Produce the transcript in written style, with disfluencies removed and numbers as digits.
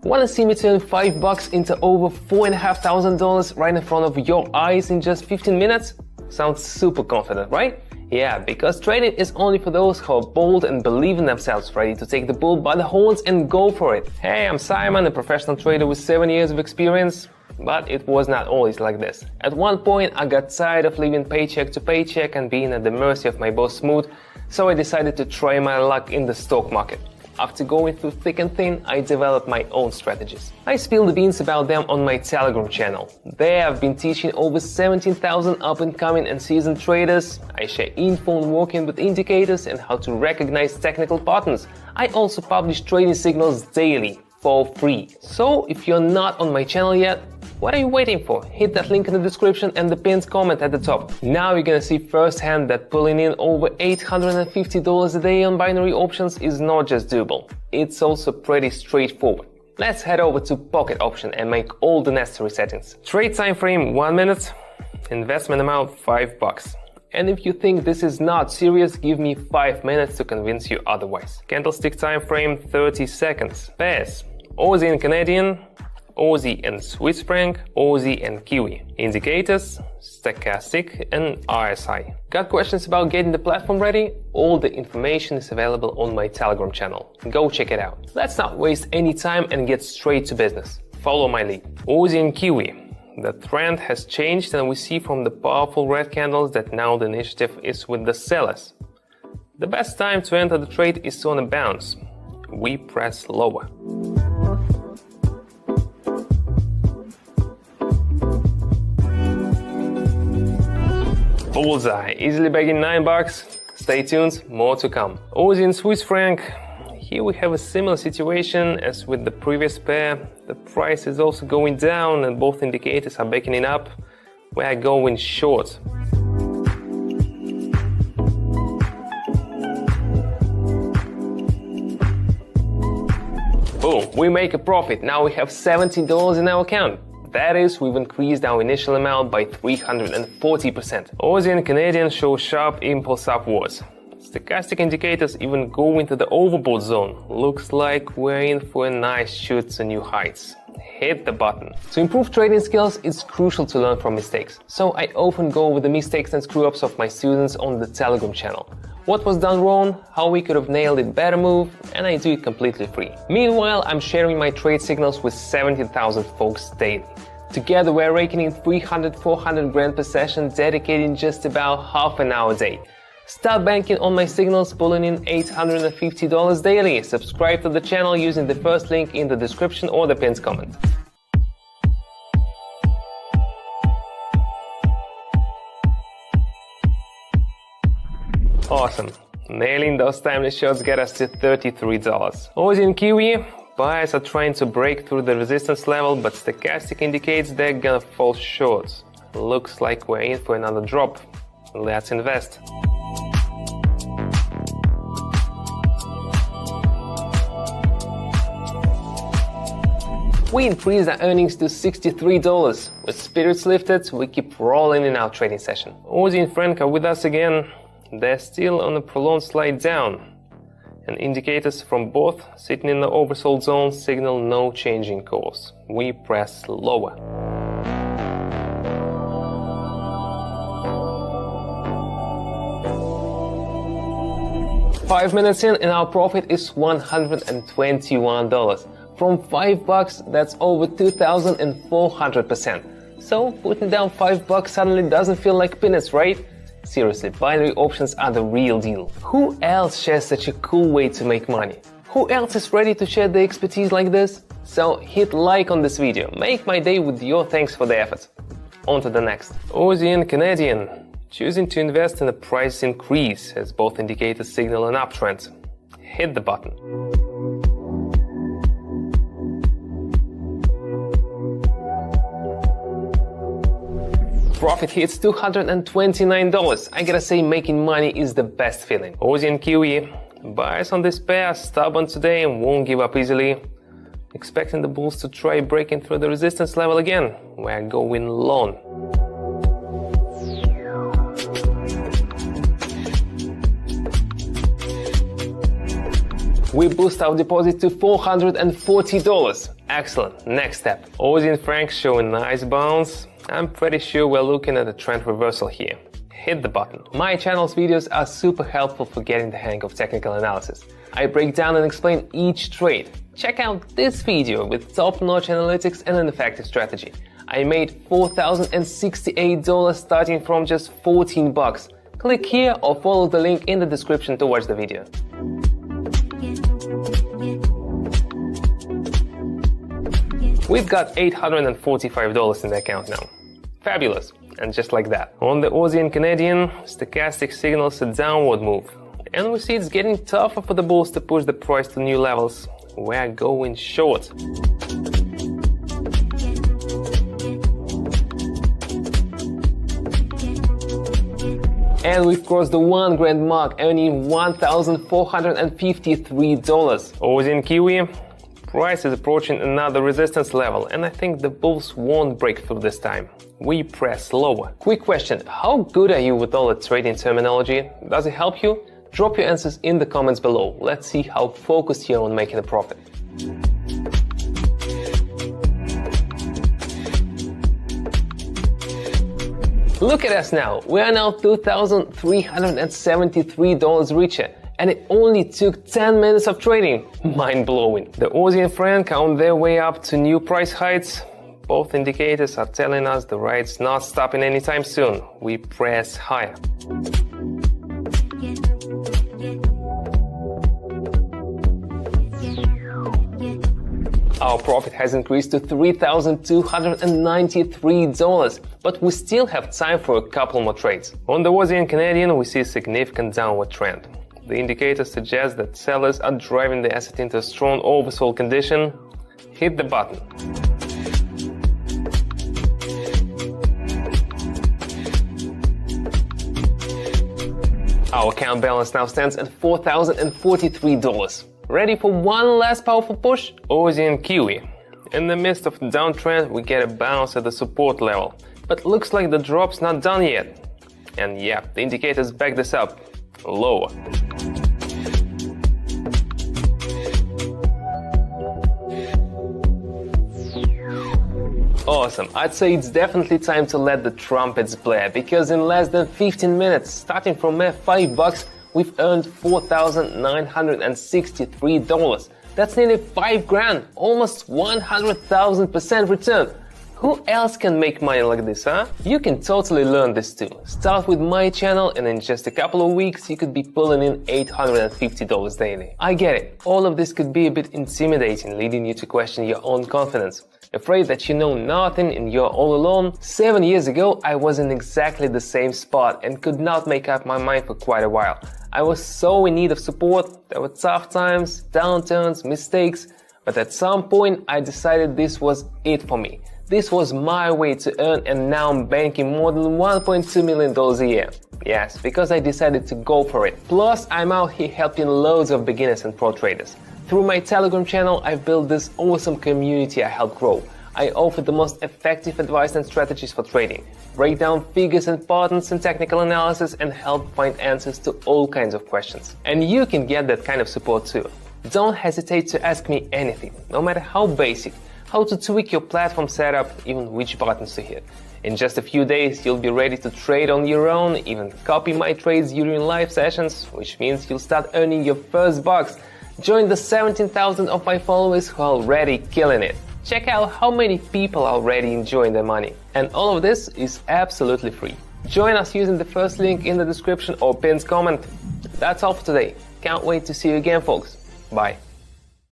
Wanna see me turn $5 into over $4,500 right in front of your eyes in just 15 minutes? Sounds super confident, right? Yeah, because trading is only for those who are bold and believe in themselves, ready to take the bull by the horns and go for it. Hey, I'm Simon, a professional trader with 7 years of experience. But it was not always like this. At one point, I got tired of living paycheck to paycheck and being at the mercy of my boss' mood, so I decided to try my luck in the stock market. After going through thick and thin, I developed my own strategies. I spill the beans about them on my Telegram channel. There I've been teaching over 17,000 up-and-coming and seasoned traders. I share info on working with indicators and how to recognize technical patterns. I also publish trading signals daily for free. So if you're not on my channel yet, what are you waiting for? Hit that link in the description and the pinned comment at the top. Now you're gonna see firsthand that pulling in over $850 a day on binary options is not just doable. It's also pretty straightforward. Let's head over to Pocket Option and make all the necessary settings. Trade time frame 1 minute, investment amount $5. And if you think this is not serious, give me 5 minutes to convince you otherwise. Candlestick time frame 30 seconds. Pairs: Aussie and Canadian, Aussie and Swiss franc, Aussie and Kiwi. Indicators: stochastic and RSI. Got questions about getting the platform ready? All the information is available on my Telegram channel. Go check it out. Let's not waste any time and get straight to business. Follow my lead. Aussie and Kiwi. The trend has changed and we see from the powerful red candles that now the initiative is with the sellers. The best time to enter the trade is on a bounce. We press lower. Bullseye, easily bagging $9. Stay tuned, more to come. Aussie and Swiss franc. Here we have a similar situation as with the previous pair. The price is also going down and both indicators are backing up. We are going short. Boom, we make a profit. Now we have $70 in our account. That is, we've increased our initial amount by 340%. Aussie and Canadian show sharp impulse upwards. Stochastic indicators even go into the overbought zone. Looks like we're in for a nice shoot to new heights. Hit the button. To improve trading skills, it's crucial to learn from mistakes. So I often go over the mistakes and screw-ups of my students on the Telegram channel. What was done wrong, how we could have nailed it better move, and I do it completely free. Meanwhile, I'm sharing my trade signals with 17,000 folks daily. Together we're raking in 300-400 grand per session, dedicating just about half an hour a day. Start banking on my signals, pulling in $850 daily. Subscribe to the channel using the first link in the description or the pinned comment. Awesome. Nailing those timely shots get us to $33. Aussie and Kiwi. Buyers are trying to break through the resistance level, but stochastic indicates they're gonna fall short. Looks like we're in for another drop. Let's invest. We increased our earnings to $63. With spirits lifted, we keep rolling in our trading session. Aussie and franc are with us again. They're still on a prolonged slide down. And indicators from both sitting in the oversold zone signal no change in course. We press lower. Five minutes in and our profit is $121. From $5, that's over 2,400%. So putting down $5 suddenly doesn't feel like peanuts, right? Seriously, binary options are the real deal. Who else shares such a cool way to make money? Who else is ready to share the expertise like this? So hit like on this video, make my day with your thanks for the effort. On to the next. Aussie and Canadian. Choosing to invest in a price increase as both indicators signal an uptrend. Hit the button. Profit hits $229. I gotta say, making money is the best feeling. Aussie and Kiwi. Buyers on this pair are stubborn today and won't give up easily. Expecting the bulls to try breaking through the resistance level again. We're going long. We boost our deposit to $440. Excellent. Next step. Aussie and Frank show a nice bounce. I'm pretty sure we're looking at a trend reversal here. Hit the button. My channel's videos are super helpful for getting the hang of technical analysis. I break down and explain each trade. Check out this video with top-notch analytics and an effective strategy. I made $4,068 starting from just 14 bucks. Click here or follow the link in the description to watch the video. We've got $845 in the account now. Fabulous. And just like that. On the Aussie and Canadian, stochastic signals a downward move. And we see it's getting tougher for the bulls to push the price to new levels. We're going short. And we've crossed the $1 grand mark, earning $1,453. Aussie and Kiwi, price is approaching another resistance level, and I think the bulls won't break through this time. We press lower. Quick question, how good are you with all the trading terminology? Does it help you? Drop your answers in the comments below. Let's see how focused you are on making a profit. Look at us now. We are now $2,373 richer. And it only took 10 minutes of trading. Mind-blowing. The Aussie and Frank are on their way up to new price heights. Both indicators are telling us the ride's not stopping anytime soon. We press higher. Our profit has increased to $3,293, but we still have time for a couple more trades. On the Aussie and Canadian, we see a significant downward trend. The indicators suggest that sellers are driving the asset into a strong oversold condition. Hit the button. Our account balance now stands at $4,043. Ready for one last powerful push? Aussie and Kiwi. In the midst of the downtrend, we get a bounce at the support level. But looks like the drop's not done yet. And yeah, the indicators back this up. Lower. Awesome. I'd say it's definitely time to let the trumpets blare, because in less than 15 minutes, starting from mere $5, we've earned $4,963. That's nearly $5 grand, almost 100,000% return. Who else can make money like this, huh? You can totally learn this too. Start with my channel and in just a couple of weeks you could be pulling in $850 daily. I get it. All of this could be a bit intimidating, leading you to question your own confidence. Afraid that you know nothing and you're all alone? 7 years ago, I was in exactly the same spot and could not make up my mind for quite a while. I was so in need of support. There were tough times, downturns, mistakes, but at some point I decided this was it for me. This was my way to earn, and now I'm banking more than $1.2 million a year. Yes, because I decided to go for it. Plus, I'm out here helping loads of beginners and pro traders. Through my Telegram channel, I've built this awesome community I help grow. I offer the most effective advice and strategies for trading, break down figures and patterns and technical analysis, and help find answers to all kinds of questions. And you can get that kind of support too. Don't hesitate to ask me anything, no matter how basic, how to tweak your platform setup, even which buttons to hit. In just a few days, you'll be ready to trade on your own, even copy my trades during live sessions, which means you'll start earning your first bucks. Join the 17,000 of my followers who are already killing it. Check out how many people are already enjoying their money. And all of this is absolutely free. Join us using the first link in the description or pinned comment. That's all for today. Can't wait to see you again, folks. Bye.